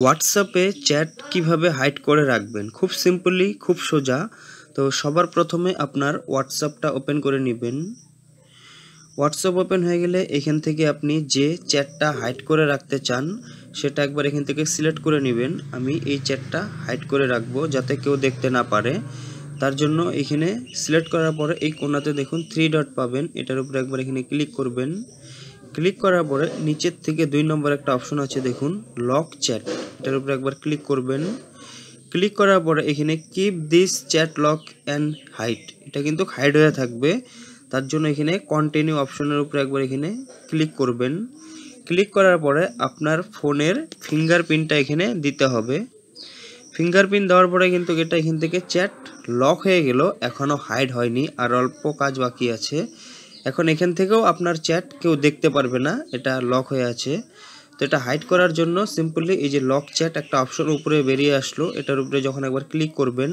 হোয়াটসঅ্যাপে চ্যাট কিভাবে হাইড করে রাখবেন, খুব সিম্পলি, খুব সোজা। তো সবার প্রথমে আপনার হোয়াটসঅ্যাপটা ওপেন করে নেবেন। হোয়াটসঅ্যাপ ওপেন হয়ে গেলে এখান থেকে আপনি যে চ্যাটটা হাইড করে রাখতে চান সেটা একবার এখান থেকে সিলেক্ট করে নেবেন। আমি এই চ্যাটটা হাইড করে রাখবো যাতে কেউ দেখতে না পারে। তার জন্য এখানে সিলেক্ট করার পরে এই কোণাতে দেখুন 3 ডট পাবেন, এটার উপরে একবার এখানে ক্লিক করবেন। ক্লিক করার পরে নিচের থেকে 2 নম্বর একটা অপশন আছে দেখুন, লক চ্যাট, এটার উপরে একবার ক্লিক করবেন। ক্লিক করার পরে এখানে keep this chat lock and hide, এটা কিন্তু হাইড হয়ে থাকবে। তার জন্য এখানে কন্টিনিউ অপশনের উপরে একবার এখানে ক্লিক করবেন। ক্লিক করার পরে আপনার ফোনের ফিঙ্গারপ্রিন্টটা এখানে দিতে হবে। ফিঙ্গারপ্রিন্ট দেওয়ার পরে কিন্তু এটা এখান থেকে চ্যাট লক হয়ে গেল, এখনও হাইড হয়নি, আর অল্প কাজ বাকি আছে। এখন এখান থেকেও আপনার চ্যাট কেউ দেখতে পারবে না, এটা লক হয়ে আছে। তো এটা হাইড করার জন্য সিম্পলি এই যে লক চ্যাট একটা অপশন উপরে বেরিয়ে আসলো, এটার উপরে যখন একবার ক্লিক করবেন,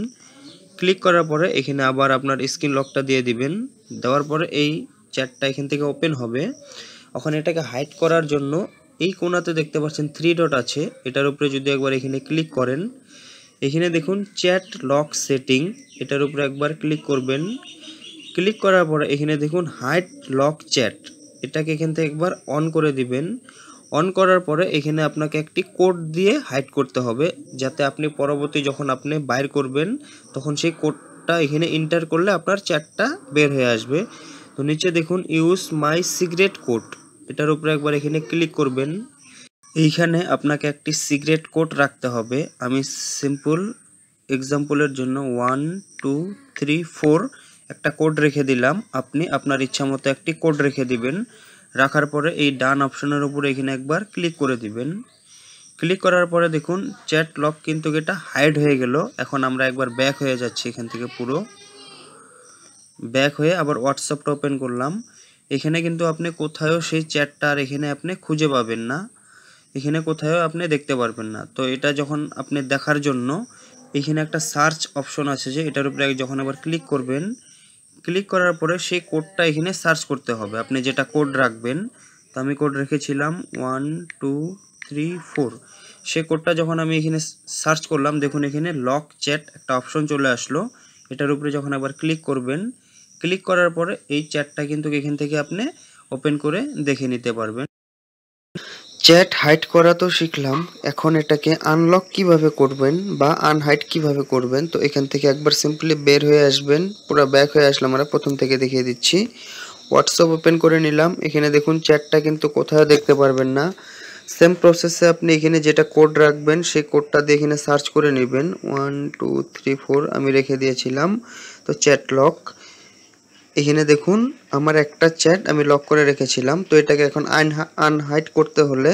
ক্লিক করার পরে এখানে আবার আপনার স্ক্রিন লকটা দিয়ে দিবেন। দেওয়ার পরে এই চ্যাটটা এখান থেকে ওপেন হবে। এখন এটাকে হাইড করার জন্য এই কোণাতে দেখতে পাচ্ছেন 3 ডট আছে, এটার উপরে যদি একবার এখানে ক্লিক করেন, এখানে দেখুন চ্যাট লক সেটিং, এটার উপরে একবার ক্লিক করবেন। ক্লিক করার পরে এখানে দেখুন হাইড লক চ্যাট, এটাকে এখান থেকে একবার অন করে দিবেন। অন করার পরে এখানে আপনাকে একটি কোড দিয়ে হাইড করতে হবে, যাতে আপনি পরবর্তী যখন আপনি বাইর করবেন তখন সেই কোডটা এখানে এন্টার করলে আপনার চ্যাটটা বের হয়ে আসবে। তো নিচে দেখুন ইউজ মাই সিক্রেট কোড, এটার উপরে একবার এখানে ক্লিক করবেন। এইখানে আপনাকে একটি সিক্রেট কোড রাখতে হবে। আমি সিম্পল এক্সাম্পলের জন্য 1 2 3 4 একটা কোড রেখে দিলাম। আপনি আপনার ইচ্ছা মতো একটি কোড রেখে দিবেন। রাখার পরে এই ডান অপশনের উপরে এখানে একবার ক্লিক করে দিবেন। ক্লিক করার পরে দেখুন চ্যাট লক কিন্তু এটা হাইড হয়ে গেল। এখন আমরা একবার ব্যাক হয়ে যাচ্ছি, এখান থেকে পুরো ব্যাক হয়ে আবার হোয়াটসঅ্যাপটা ওপেন করলাম। এখানে কিন্তু আপনি কোথাও সেই চ্যাটটা আর এখানে আপনি খুঁজে পাবেন না, এখানে কোথাও আপনি দেখতে পারবেন না। তো এটা যখন আপনি দেখার জন্য এখানে একটা সার্চ অপশন আছে, যে এটার উপরে যখন আবার ক্লিক করবেন, ক্লিক করার পরে সেই কোডটা এখানে সার্চ করতে হবে, আপনি যেটা কোড রাখবেন। তো আমি কোড রেখেছিলাম 1 2 3 4। সেই কোডটা যখন আমি এখানে সার্চ করলাম, দেখুন এখানে লক চ্যাট একটা অপশন চলে আসলো। এটার উপরে যখন আবার ক্লিক করবেন, ক্লিক করার পরে এই চ্যাটটা কিন্তু এখান থেকে আপনি ওপেন করে দেখে নিতে পারবেন। চ্যাট হাইড করা তো শিখলাম, এখন এটাকে আনলক কিভাবে করবেন বা আনহাইড কিভাবে করবেন। তো এখান থেকে একবার সিম্পলি বের হয়ে আসবেন, পুরো ব্যাক হয়ে আসলাম, আমরা প্রথম থেকে দেখিয়ে দিচ্ছি। হোয়াটসঅ্যাপ ওপেন করে নিলাম, এখানে দেখুন চ্যাটটা কিন্তু কোথাও দেখতে পারবেন না। সেম প্রসেসে আপনি এখানে যেটা কোড রাখবেন সেই কোডটা দিয়ে এখানে সার্চ করে নেবেন। 1 2 3 4 আমি রেখে দিয়েছিলাম। তো চ্যাট লক, এখানে দেখুন আমার একটা চ্যাট আমি লক করে রেখেছিলাম। তো এটাকে এখন আনহাইড করতে হলে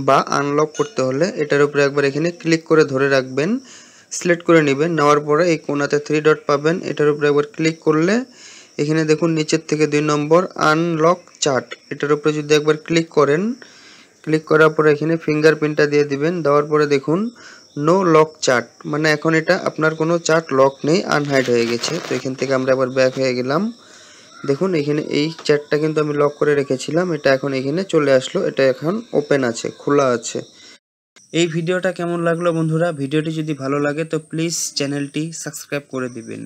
বা আনলক করতে হলে এটার উপরে একবার এখানে ক্লিক করে ধরে রাখবেন, সিলেক্ট করে নেবেন। নেওয়ার পরে এই কোণাতে 3 ডট পাবেন, এটার উপরে একবার ক্লিক করলে এখানে দেখুন নিচের থেকে 2 নম্বর আনলক চ্যাট, এটার উপরে যদি একবার ক্লিক করেন, ক্লিক করার পরে এখানে ফিঙ্গারপ্রিন্টটা দিয়ে দিবেন। দেওয়ার পরে দেখুন নো লক চ্যাট, মানে এখন এটা আপনার কোনো চ্যাট লক নেই, আনহাইড হয়ে গেছে। তো এখান থেকে আমরা আবার ব্যাক হয়ে গেলাম। দেখুন এখানে এই চ্যাটটা কিন্তু আমি লক করে রেখেছিলাম, এটা এখন এখানে চলে আসলো, এটা এখন ওপেন আছে, খোলা আছে। এই ভিডিওটা কেমন লাগলো বন্ধুরা? ভিডিওটি যদি ভালো লাগে তো প্লিজ চ্যানেলটি সাবস্ক্রাইব করে দিবেন।